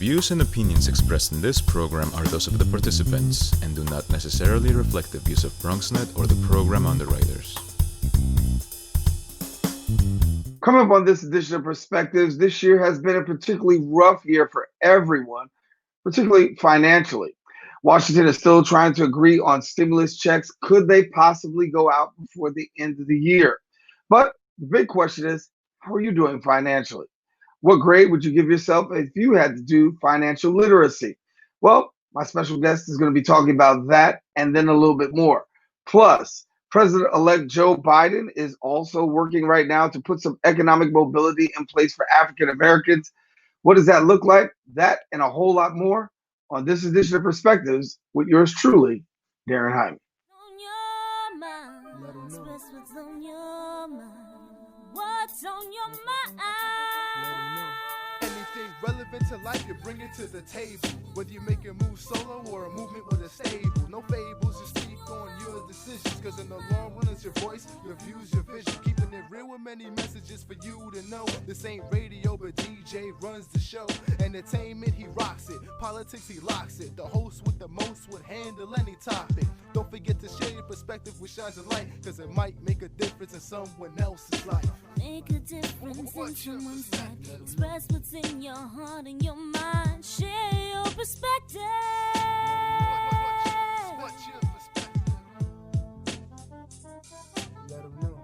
views and opinions expressed in this program are those of the participants and do not necessarily reflect the views of BronxNet or the program underwriters. Coming up on this edition of Perspectives, this year has been a particularly rough year for everyone, particularly financially. Washington is still trying to agree on stimulus checks. Could they possibly go out before the end of the year? But the big question is, how are you doing financially? What grade would you give yourself if you had to do financial literacy? Well, my special guest is going to be talking about that and then a little bit more. Plus, President-elect Joe Biden is also working right now to put some economic mobility in place for African Americans. What does that look like? That and a whole lot more on this edition of Perspectives with yours truly, Daren Jaime. What's on your mind? Anything relevant to life, you bring it to the table. Whether you make a move solo or a movement with a stable. No fables, just speak on your decisions. Cause in the long run, it's your voice, your views, your vision. Keeping it real with many messages for you to know. This ain't radio, but DJ runs the show. Entertainment, he rocks it. Politics, he locks it. The host with the most would handle any topic. Don't forget to share your perspective with shines of light. Cause it might make a difference in someone else's life. Make a difference in someone's life. Express what's in your heart and your mind. Share your perspective. What's your perspective? Let them know.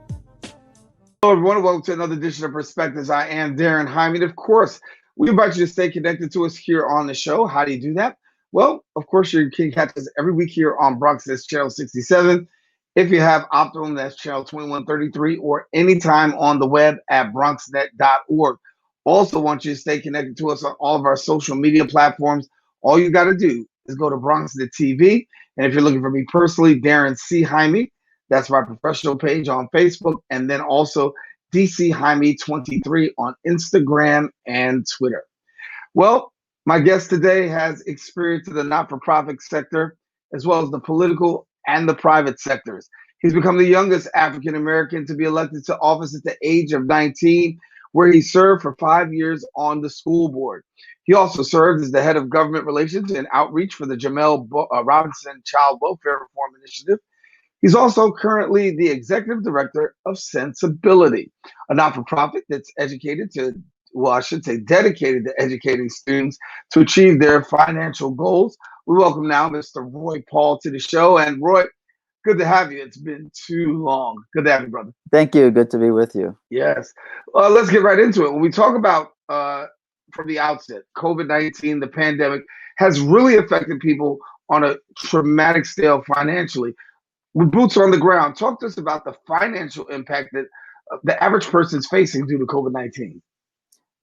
Hello, everyone. Welcome to another edition of Perspectives. I am Daren Jaime. And of course, we invite you to stay connected to us here on the show. How do you do that? Well, of course, you can catch us every week here on BronxNet's Channel 67. If you have Optimum, that's Channel 2133, or anytime on the web at bronxnet.org. Also want you to stay connected to us on all of our social media platforms. All you got to do is go to BronxNet TV. And if you're looking for me personally, Daren C. Jaime, that's my professional page on Facebook. And then also DC Jaime 23 on Instagram and Twitter. Well, my guest today has experience in the not-for-profit sector, as well as the political and the private sectors. He's become the youngest African-American to be elected to office at the age of 19, where he served for 5 years on the school board. He also served as the head of government relations and outreach for the Jamel Robinson Child Welfare Reform Initiative. He's also currently the executive director of Sensibility, a not-for-profit that's dedicated to educating students to achieve their financial goals. We welcome now Mr. Roy Paul to the show. And Roy, good to have you. It's been too long. Good to have you, brother. Thank you. Good to be with you. Yes. Let's get right into it. When we talk about, from the outset, COVID-19, the pandemic, has really affected people on a traumatic scale financially. With boots on the ground, talk to us about the financial impact that the average person's facing due to COVID-19.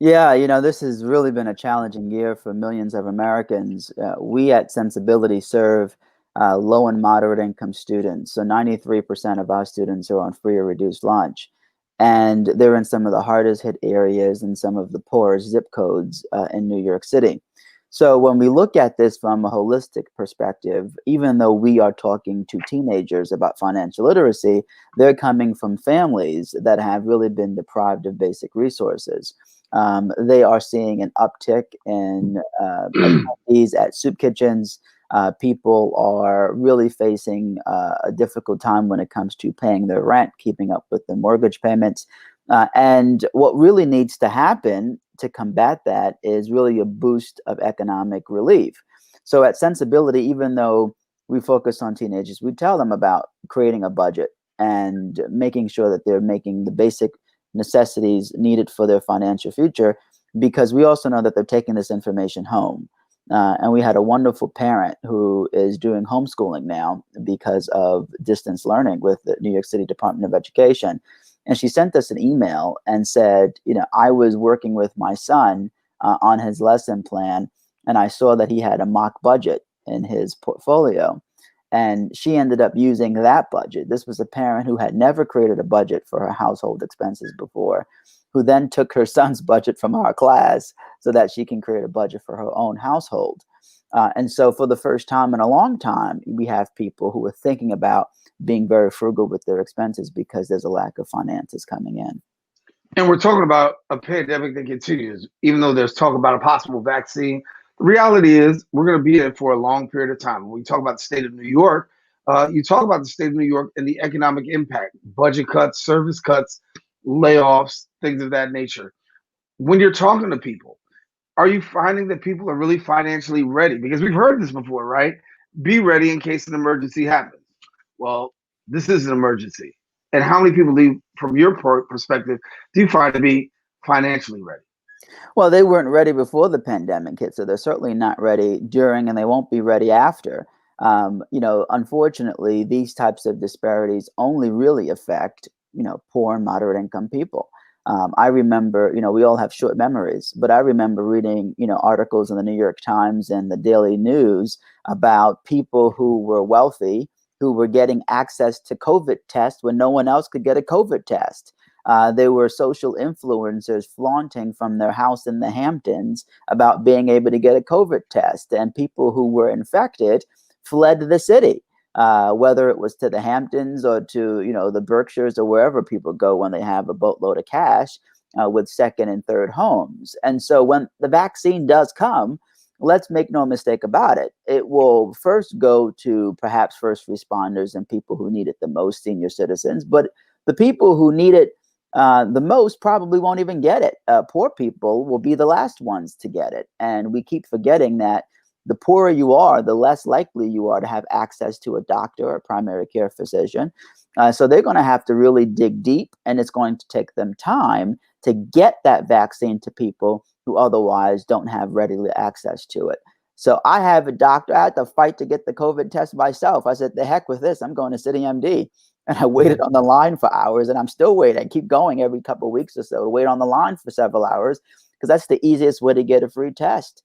Yeah, this has really been a challenging year for millions of Americans. We at Sensibility serve low and moderate income students. So 93% of our students are on free or reduced lunch. And they're in some of the hardest hit areas and some of the poorest zip codes in New York City. So when we look at this from a holistic perspective, even though we are talking to teenagers about financial literacy, they're coming from families that have really been deprived of basic resources. They are seeing an uptick in attendees at soup kitchens. People are really facing a difficult time when it comes to paying their rent, keeping up with the mortgage payments. And what really needs to happen to combat that is really a boost of economic relief. So at Sensibility, even though we focus on teenagers, we tell them about creating a budget and making sure that they're making the basic necessities needed for their financial future, because we also know that they're taking this information home. And we had a wonderful parent who is doing homeschooling now because of distance learning with the New York City Department of Education. And she sent us an email and said, I was working with my son on his lesson plan, and I saw that he had a mock budget in his portfolio. And she ended up using that budget. This was a parent who had never created a budget for her household expenses before, who then took her son's budget from our class so that she can create a budget for her own household. And so for the first time in a long time, we have people who are thinking about being very frugal with their expenses because there's a lack of finances coming in. And we're talking about a pandemic that continues, even though there's talk about a possible vaccine. The reality is we're going to be in it for a long period of time. When we talk about the state of New York, you talk about the state of New York and the economic impact, budget cuts, service cuts, layoffs, things of that nature. When you're talking to people, are you finding that people are really financially ready? Because we've heard this before, right? Be ready in case an emergency happens. Well, this is an emergency. And how many people do you, from your perspective, do you find to be financially ready? Well, they weren't ready before the pandemic hit, so they're certainly not ready during, and they won't be ready after. Unfortunately, these types of disparities only really affect, poor and moderate income people. I remember, we all have short memories, but I remember reading, articles in the New York Times and the Daily News about people who were wealthy, who were getting access to COVID tests when no one else could get a COVID test. They were social influencers flaunting from their house in the Hamptons about being able to get a COVID test, and people who were infected fled the city, whether it was to the Hamptons or to the Berkshires or wherever people go when they have a boatload of cash with second and third homes. And so when the vaccine does come, let's make no mistake about it, it will first go to perhaps first responders and people who need it the most, senior citizens. But the people who need it the most probably won't even get it. Poor people will be the last ones to get it. And we keep forgetting that the poorer you are, the less likely you are to have access to a doctor or a primary care physician. So they're going to have to really dig deep, and it's going to take them time to get that vaccine to people who otherwise don't have readily access to it. So I have a doctor. I had to fight to get the COVID test myself. I said, the heck with this. I'm going to City MD. And I waited on the line for hours, and I'm still waiting. I keep going every couple of weeks or so to wait on the line for several hours because that's the easiest way to get a free test.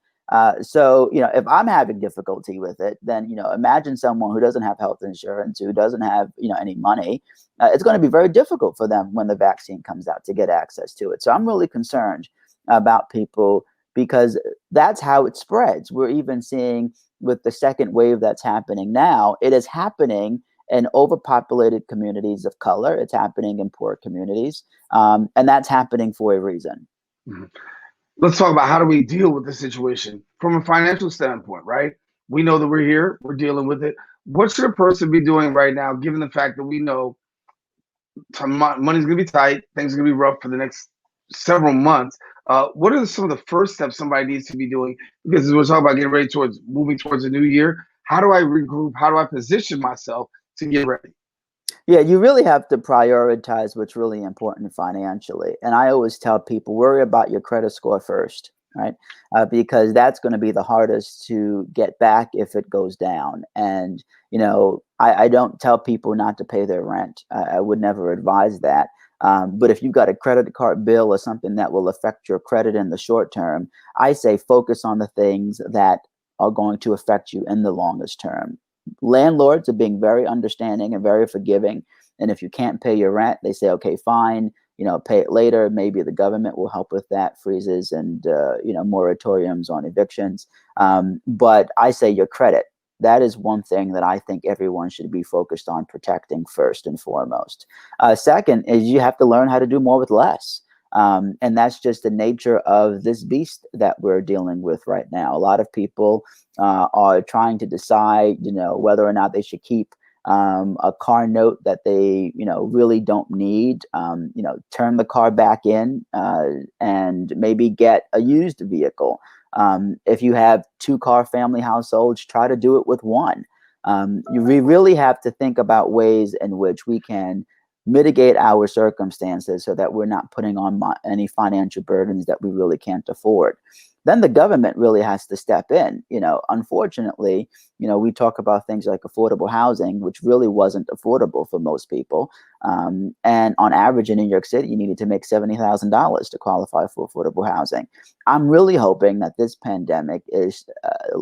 So, if I'm having difficulty with it, then, imagine someone who doesn't have health insurance, who doesn't have, any money. It's going to be very difficult for them when the vaccine comes out to get access to it. So I'm really concerned about people because that's how it spreads. We're even seeing with the second wave that's happening now, it is happening in overpopulated communities of color. It's happening in poor communities. And that's happening for a reason. Mm-hmm. Let's talk about how do we deal with the situation from a financial standpoint, right? We know that we're here, we're dealing with it. What should a person be doing right now, given the fact that we know money's going to be tight, things are going to be rough for the next several months? What are some of the first steps somebody needs to be doing? Because as we're talking about getting ready towards moving towards a new year, how do I regroup? How do I position myself to get ready? Yeah, you really have to prioritize what's really important financially. And I always tell people, worry about your credit score first, right? Because that's going to be the hardest to get back if it goes down. And, I don't tell people not to pay their rent. I would never advise that. But if you've got a credit card bill or something that will affect your credit in the short term, I say focus on the things that are going to affect you in the longest term. Landlords are being very understanding and very forgiving. And if you can't pay your rent, they say, okay, fine, pay it later. Maybe the government will help with that, freezes and, moratoriums on evictions. But I say your credit. That is one thing that I think everyone should be focused on protecting first and foremost. Second is you have to learn how to do more with less. And that's just the nature of this beast that we're dealing with right now. A lot of people are trying to decide, whether or not they should keep a car note that they, really don't need, turn the car back in and maybe get a used vehicle. If you have 2-car family households, try to do it with one. We really have to think about ways in which we can mitigate our circumstances so that we're not putting on any financial burdens that we really can't afford. Then the government really has to step in. Unfortunately, we talk about things like affordable housing, which really wasn't affordable for most people. And on average in New York City, you needed to make $70,000 to qualify for affordable housing. I'm really hoping that this pandemic is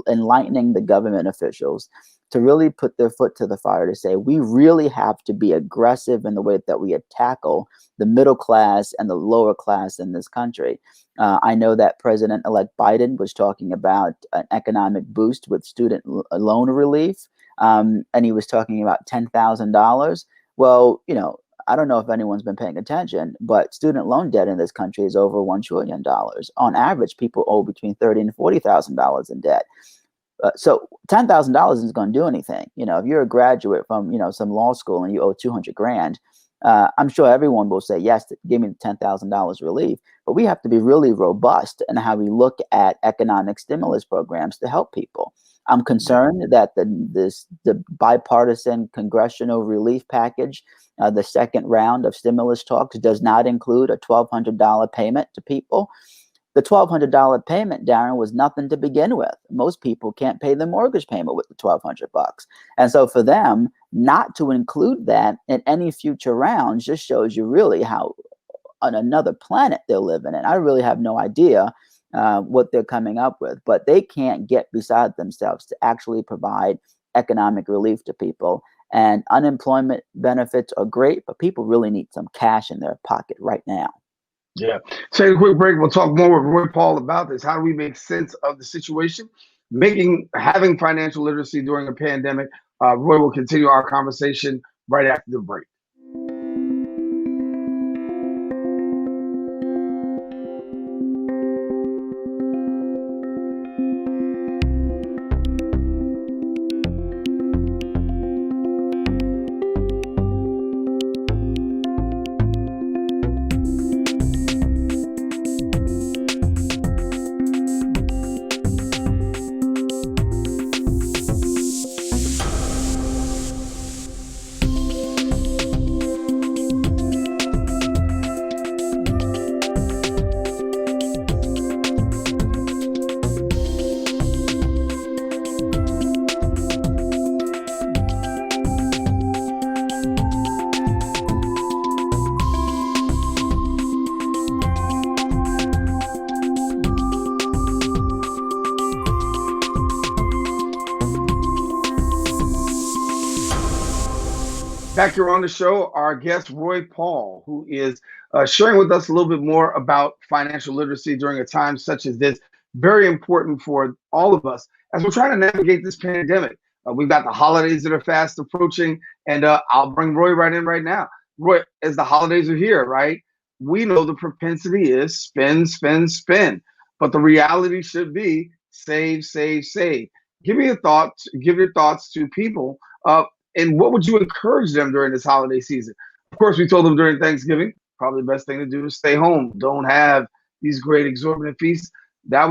enlightening the government officials to really put their foot to the fire to say, we really have to be aggressive in the way that we tackle the middle class and the lower class in this country. I know that President-elect Biden was talking about an economic boost with student loan relief, and he was talking about $10,000. Well, I don't know if anyone's been paying attention, but student loan debt in this country is over $1 trillion. On average, people owe between $30,000 and $40,000 in debt. So $10,000 isn't going to do anything. If you're a graduate from, some law school and you owe 200 grand, I'm sure everyone will say, yes, give me the $10,000 relief. But we have to be really robust in how we look at economic stimulus programs to help people. I'm concerned that the bipartisan congressional relief package, the second round of stimulus talks, does not include a $1,200 payment to people. The $1,200 payment, Darren, was nothing to begin with. Most people can't pay the mortgage payment with the $1,200. And so for them not to include that in any future rounds just shows you really how on another planet they're living in. I really have no idea what they're coming up with, but they can't get beside themselves to actually provide economic relief to people. And unemployment benefits are great, but people really need some cash in their pocket right now. Yeah. Take a quick break. We'll talk more with Roy Paul about this. How do we make sense of the situation? Having financial literacy during a pandemic. Roy will continue our conversation right after the break. Back here on the show, our guest, Roy Paul, who is sharing with us a little bit more about financial literacy during a time such as this. Very important for all of us as we're trying to navigate this pandemic. We've got the holidays that are fast approaching, and I'll bring Roy right in right now. Roy, as the holidays are here, right? We know the propensity is spend, spend, spend, but the reality should be save, save, save. Give your thoughts to people. And what would you encourage them during this holiday season? Of course, we told them during Thanksgiving, probably the best thing to do is stay home. Don't have these great exorbitant feasts. That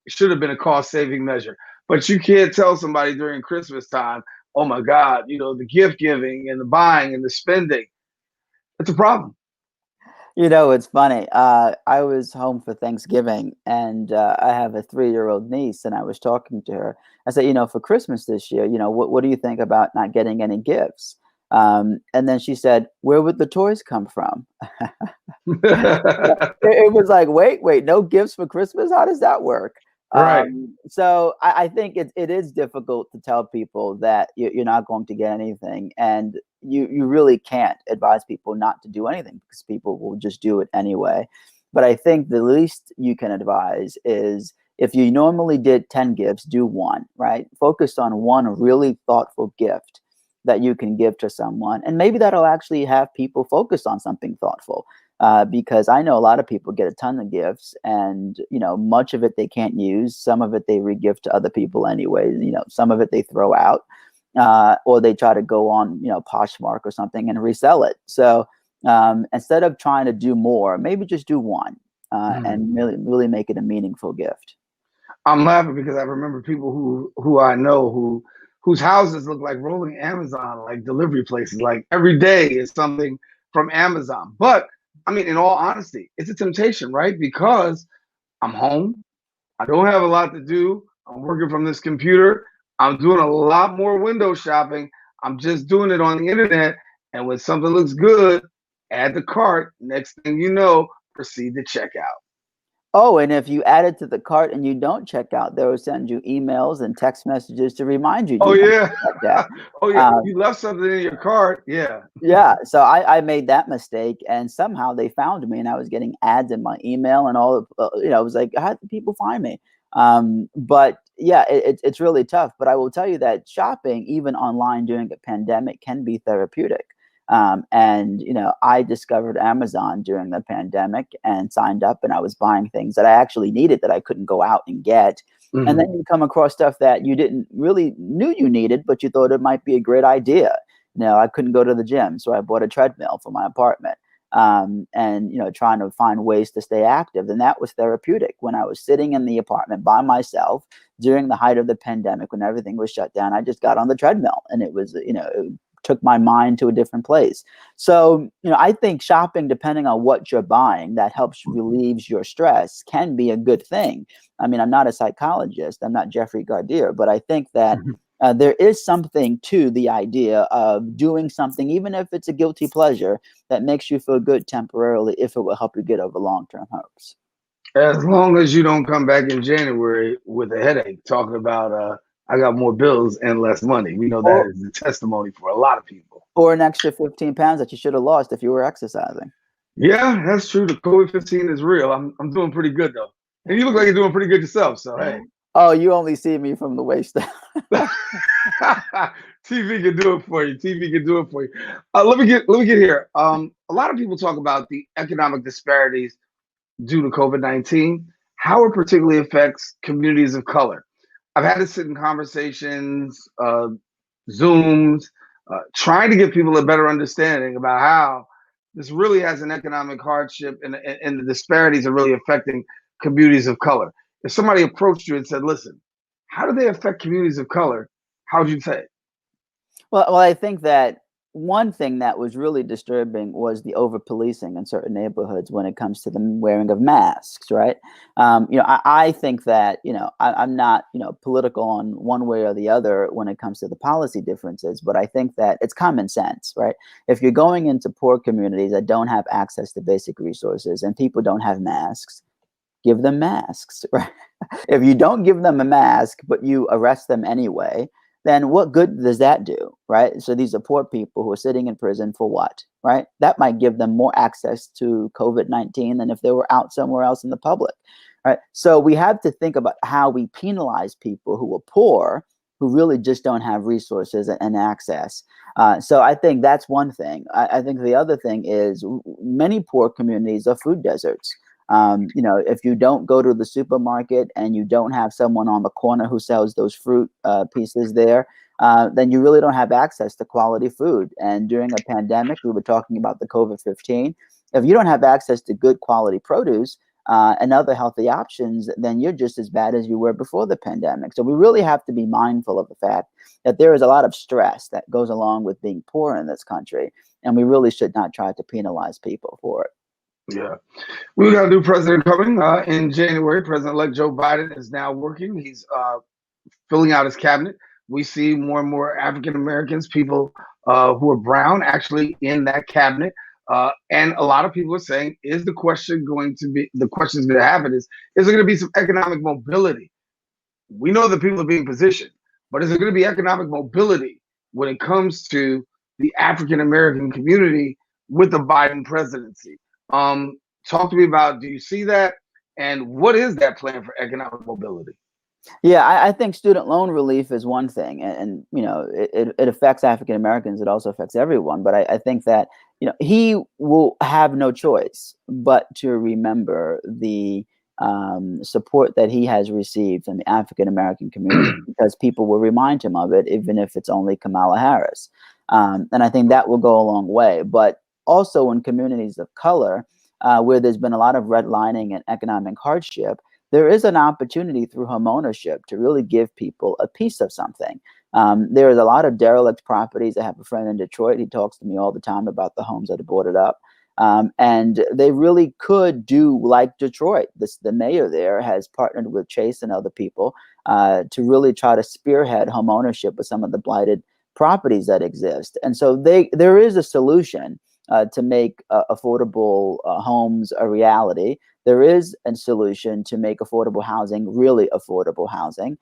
should have been a cost-saving measure. But you can't tell somebody during Christmas time, oh my God, the gift giving and the buying and the spending. It's a problem. It's funny. I was home for Thanksgiving, and I have a 3-year-old niece, and I was talking to her. I said, for Christmas this year, what do you think about not getting any gifts? And then she said, where would the toys come from? It was like, wait, no gifts for Christmas? How does that work? Right. So I think it is difficult to tell people that you're not going to get anything, and you really can't advise people not to do anything because people will just do it anyway. But I think the least you can advise is if you normally did 10 gifts, do one, right? Focus on one really thoughtful gift that you can give to someone, and maybe that'll actually have people focus on something thoughtful. Because I know a lot of people get a ton of gifts, and much of it they can't use. Some of it they re-gift to other people anyway. Some of it they throw out, or they try to go on Poshmark or something and resell it. So instead of trying to do more, maybe just do one and really make it a meaningful gift. I'm laughing because I remember people who I know whose houses look like rolling Amazon, like delivery places. Like every day is something from Amazon, but I mean, in all honesty, it's a temptation, right? Because I'm home. I don't have a lot to do. I'm working from this computer. I'm doing a lot more window shopping. I'm just doing it on the internet. And when something looks good, add the cart. Next thing you know, proceed to checkout. Oh, and if you add it to the cart and you don't check out, they will send you emails and text messages to remind you. Oh, yeah. That. Oh, yeah. You left something in your cart. Yeah. Yeah. So I made that mistake, and somehow they found me, and I was getting ads in my email and all of, I was like, how did people find me? But yeah, it's really tough. But I will tell you that shopping, even online during a pandemic, can be therapeutic. And, I discovered Amazon during the pandemic and signed up, and I was buying things that I actually needed that I couldn't go out and get. And then you come across stuff that you didn't really knew you needed, but you thought it might be a great idea. I couldn't go to the gym, so I bought a treadmill for my apartment. And trying to find ways to stay active, and that was therapeutic. When I was sitting in the apartment by myself during the height of the pandemic, when everything was shut down, I just got on the treadmill, and it was, it took my mind to a different place. So, I think shopping, depending on what you're buying, that helps relieves your stress, can be a good thing. I mean, I'm not a psychologist, I'm not Jeffrey Gardier, but I think that there is something to the idea of doing something, even if it's a guilty pleasure, that makes you feel good temporarily, if it will help you get over long-term hopes. As long as you don't come back in January with a headache talking about I got more bills and less money. We know that is the testimony for a lot of people. Or an extra 15 pounds that you should have lost if you were exercising. Yeah, that's true. The COVID-19 is real. I'm doing pretty good though. And you look like you're doing pretty good yourself. So hey. Oh, you only see me from the waist down. TV can do it for you. TV can do it for you. Let me get here. A lot of people talk about the economic disparities due to COVID-19, how it particularly affects communities of color. I've had to sit in conversations, Zooms, trying to give people a better understanding about how this really has an economic hardship, and the disparities are really affecting communities of color. If somebody approached you and said, listen, how do they affect communities of color? How would you say it? Well, I think that one thing that was really disturbing was the over-policing in certain neighborhoods when it comes to the wearing of masks, right? I think that, I'm not, political on one way or the other when it comes to the policy differences, but I think that it's common sense, right? If you're going into poor communities that don't have access to basic resources and people don't have masks, give them masks, right? If you don't give them a mask, but you arrest them anyway, then what good does that do, right? So these are poor people who are sitting in prison for what, right? That might give them more access to COVID-19 than if they were out somewhere else in the public, right? So we have to think about how we penalize people who are poor, who really just don't have resources and access. So I think that's one thing. I think the other thing is many poor communities are food deserts. If you don't go to the supermarket and you don't have someone on the corner who sells those fruit pieces there, then you really don't have access to quality food. And during a pandemic, we were talking about the COVID-19. If you don't have access to good quality produce and other healthy options, then you're just as bad as you were before the pandemic. So we really have to be mindful of the fact that there is a lot of stress that goes along with being poor in this country, and we really should not try to penalize people for it. Yeah. We got a new president coming in January. President-elect Joe Biden is now working. He's filling out his cabinet. We see more and more African Americans, people who are brown, actually in that cabinet. And a lot of people are saying, the question's going to happen is there going to be some economic mobility? We know that people are being positioned, but is there going to be economic mobility when it comes to the African American community with the Biden presidency? Talk to me about, do you see that? And what is that plan for economic mobility? Yeah, I think student loan relief is one thing, and it affects African Americans. It also affects everyone. But I think that he will have no choice but to remember the support that he has received from the African American community, because people will remind him of it, even if it's only Kamala Harris. And I think that will go a long way. But also in communities of color, where there's been a lot of redlining and economic hardship, there is an opportunity through homeownership to really give people a piece of something. There is a lot of derelict properties. I have a friend in Detroit. He talks to me all the time about the homes that are boarded up. And they really could do like Detroit. The mayor there has partnered with Chase and other people to really try to spearhead homeownership with some of the blighted properties that exist. And so there is a solution to make affordable homes a reality. There is a solution to make affordable housing really affordable housing.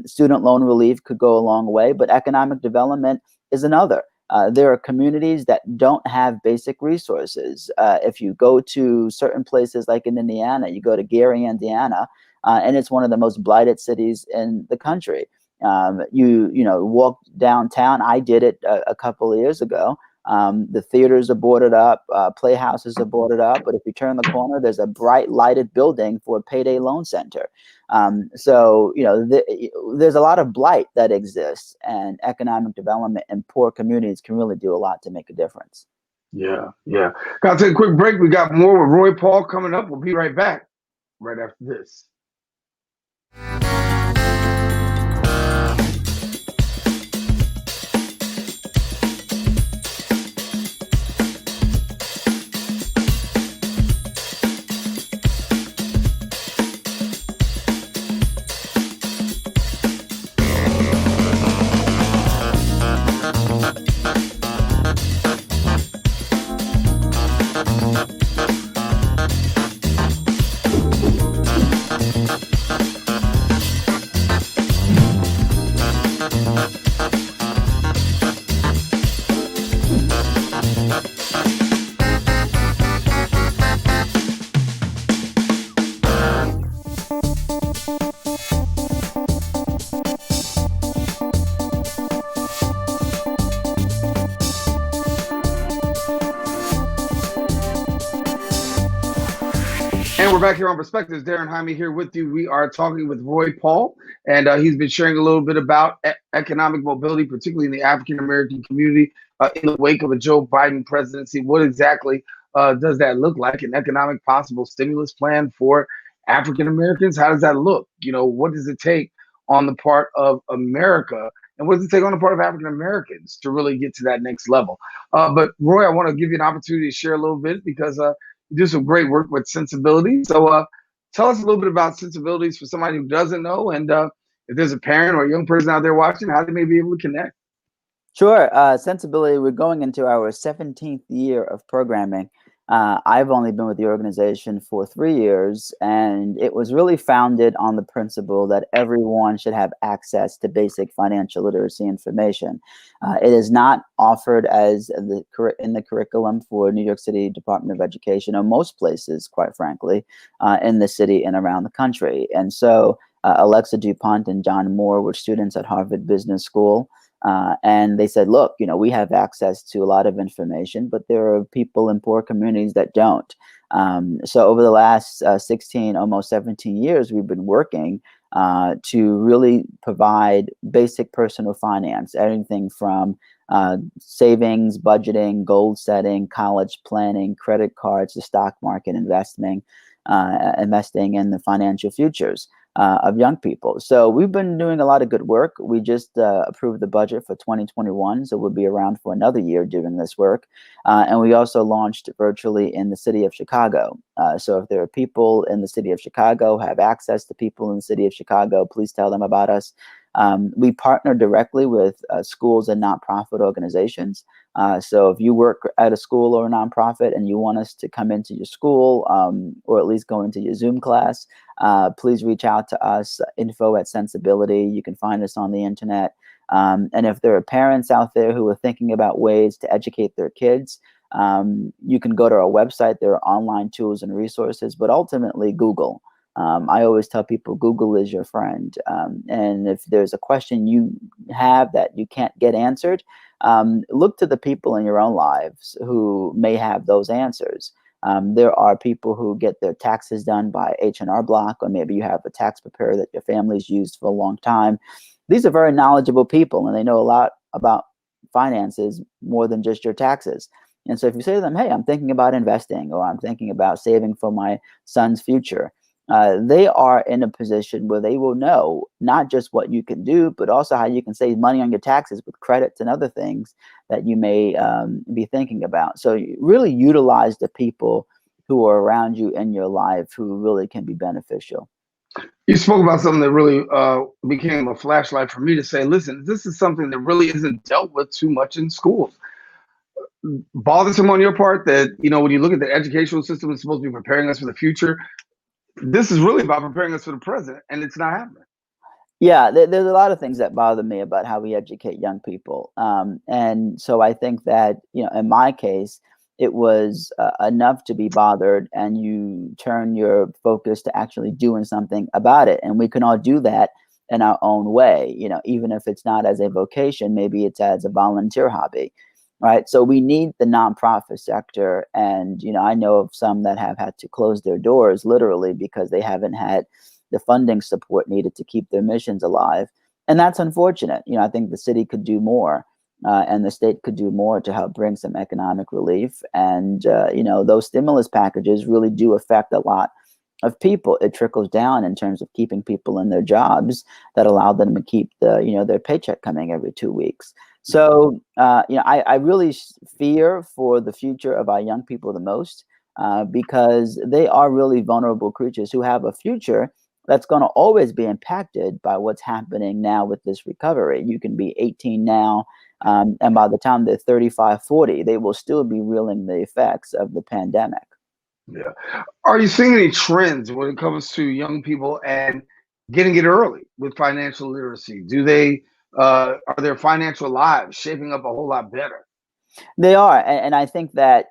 Student loan relief could go a long way, but economic development is another. There are communities that don't have basic resources. If you go to certain places like in Indiana, you go to Gary, Indiana, and it's one of the most blighted cities in the country. You walk downtown. I did it a couple of years ago. The theaters are boarded up, playhouses are boarded up, but if you turn the corner, there's a bright lighted building for a payday loan center. So, there's a lot of blight that exists, and economic development in poor communities can really do a lot to make a difference. Yeah, yeah. Gotta take a quick break. We got more with Roy Paul coming up. We'll be right back right after this. And we're back here on Perspectives. Daren Jaime here with you. We are talking with Roy Paul, and he's been sharing a little bit about economic mobility, particularly in the African American community, in the wake of a Joe Biden presidency. What exactly does that look like? An economic possible stimulus plan for African Americans? How does that look? What does it take on the part of America, and what does it take on the part of African Americans to really get to that next level? But Roy, I want to give you an opportunity to share a little bit because you do some great work with Sensibility. So tell us a little bit about Sensibilities for somebody who doesn't know, and if there's a parent or a young person out there watching, how they may be able to connect. Sure. Sensibility, we're going into our 17th year of programming. I've only been with the organization for 3 years, and it was really founded on the principle that everyone should have access to basic financial literacy information. It is not offered as in the curriculum for New York City Department of Education, or most places, quite frankly, in the city and around the country. And so Alexa DuPont and John Moore were students at Harvard Business School. And they said, look, we have access to a lot of information, but there are people in poor communities that don't. So over the last 16, almost 17 years, we've been working to really provide basic personal finance, everything from savings, budgeting, goal setting, college planning, credit cards, the stock market, investing in the financial futures of young people. So we've been doing a lot of good work. We just approved the budget for 2021, so we'll be around for another year doing this work. And we also launched virtually in the city of Chicago. So if there are people in the city of Chicago, have access to people in the city of Chicago, please tell them about us. We partner directly with schools and nonprofit organizations. So if you work at a school or a nonprofit and you want us to come into your school, or at least go into your Zoom class, please reach out to us, info@Sensibility. You can find us on the internet. And if there are parents out there who are thinking about ways to educate their kids, you can go to our website. There are online tools and resources, but ultimately Google. I always tell people Google is your friend. And if there's a question you have that you can't get answered, look to the people in your own lives who may have those answers. There are people who get their taxes done by H&R Block, or maybe you have a tax preparer that your family's used for a long time. These are very knowledgeable people, and they know a lot about finances more than just your taxes. And so if you say to them, hey, I'm thinking about investing, or I'm thinking about saving for my son's future, they are in a position where they will know not just what you can do, but also how you can save money on your taxes with credits and other things that you may be thinking about. So really utilize the people who are around you in your life who really can be beneficial. You spoke about something that really became a flashlight for me to say, listen, this is something that really isn't dealt with too much in schools. Bothersome on your part that, when you look at the educational system, it's supposed to be preparing us for the future. This is really about preparing us for the present, and it's not happening. Yeah, there's a lot of things that bother me about how we educate young people. And so I think that, in my case, it was enough to be bothered, and you turn your focus to actually doing something about it. And we can all do that in our own way, even if it's not as a vocation, maybe it's as a volunteer hobby. right? So we need the nonprofit sector. And, I know of some that have had to close their doors literally because they haven't had the funding support needed to keep their missions alive. And that's unfortunate. I think the city could do more. And the state could do more to help bring some economic relief. And, those stimulus packages really do affect a lot of people. It trickles down in terms of keeping people in their jobs that allow them to keep their paycheck coming every 2 weeks. So, I really fear for the future of our young people the most because they are really vulnerable creatures who have a future that's going to always be impacted by what's happening now with this recovery. You can be 18 now, and by the time they're 35, 40, they will still be reeling the effects of the pandemic. Yeah. Are you seeing any trends when it comes to young people and getting it early with financial literacy? Are their financial lives shaping up a whole lot better? They are. And I think that,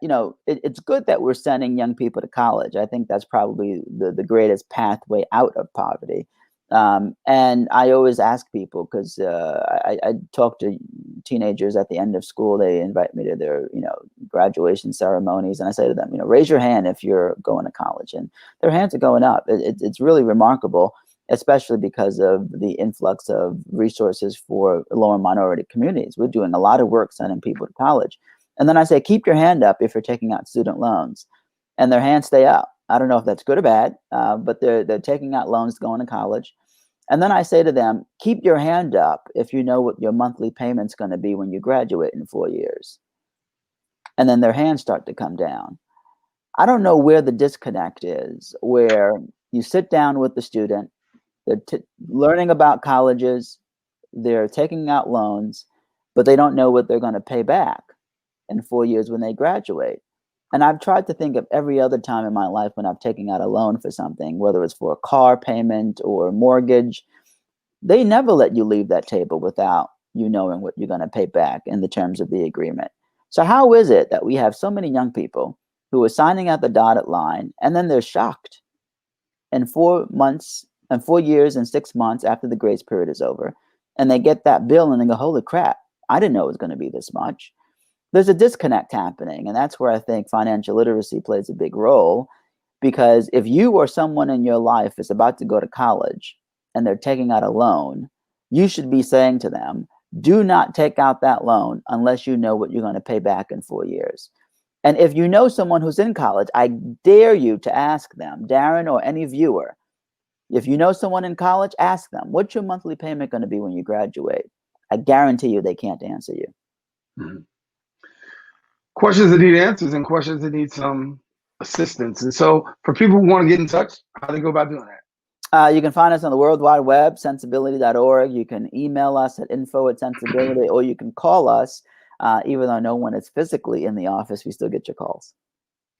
it's good that we're sending young people to college. I think that's probably the greatest pathway out of poverty. And I always ask people, because I talk to teenagers at the end of school. They invite me to their, graduation ceremonies. And I say to them, raise your hand if you're going to college. And their hands are going up. It's really remarkable, especially because of the influx of resources for lower minority communities. We're doing a lot of work sending people to college. And then I say, keep your hand up if you're taking out student loans. And their hands stay up. I don't know if that's good or bad, but they're taking out loans going to college. And then I say to them, keep your hand up if you know what your monthly payment's going to be when you graduate in 4 years. And then their hands start to come down. I don't know where the disconnect is, where you sit down with the student, they're learning about colleges, they're taking out loans, but they don't know what they're going to pay back in 4 years when they graduate. And I've tried to think of every other time in my life when I've taken out a loan for something, whether it's for a car payment or a mortgage. They never let you leave that table without you knowing what you're going to pay back in the terms of the agreement. So how is it that we have so many young people who are signing out the dotted line and then they're shocked in 4 months and 4 years and 6 months after the grace period is over, and they get that bill and they go, holy crap, I didn't know it was going to be this much. There's a disconnect happening. And that's where I think financial literacy plays a big role, because if you or someone in your life is about to go to college and they're taking out a loan, you should be saying to them, do not take out that loan unless you know what you're going to pay back in 4 years. And if you know someone who's in college, I dare you to ask them, Darren or any viewer, if you know someone in college, ask them, what's your monthly payment going to be when you graduate? I guarantee you they can't answer you. Mm-hmm. Questions that need answers and questions that need some assistance. And so for people who want to get in touch, how do they go about doing that? You can find us on the World Wide Web, sensibility.org. You can email us at info@sensibility, or you can call us. Even though no one is physically in the office, we still get your calls.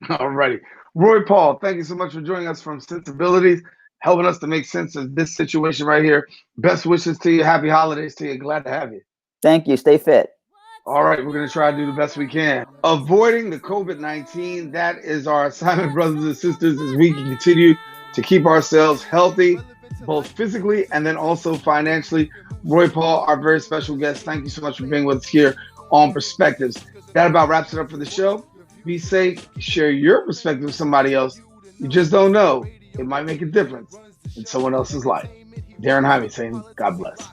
All righty. Roy Paul, thank you so much for joining us from Sensibilities, helping us to make sense of this situation right here. Best wishes to you. Happy holidays to you. Glad to have you. Thank you. Stay fit. All right, we're going to try to do the best we can. Avoiding the COVID-19, that is our assignment, brothers and sisters, as we can continue to keep ourselves healthy, both physically and then also financially. Roy Paul, our very special guest, thank you so much for being with us here on Perspectives. That about wraps it up for the show. Be safe, share your perspective with somebody else. You just don't know. It might make a difference in someone else's life. Daren Jaime saying, God bless.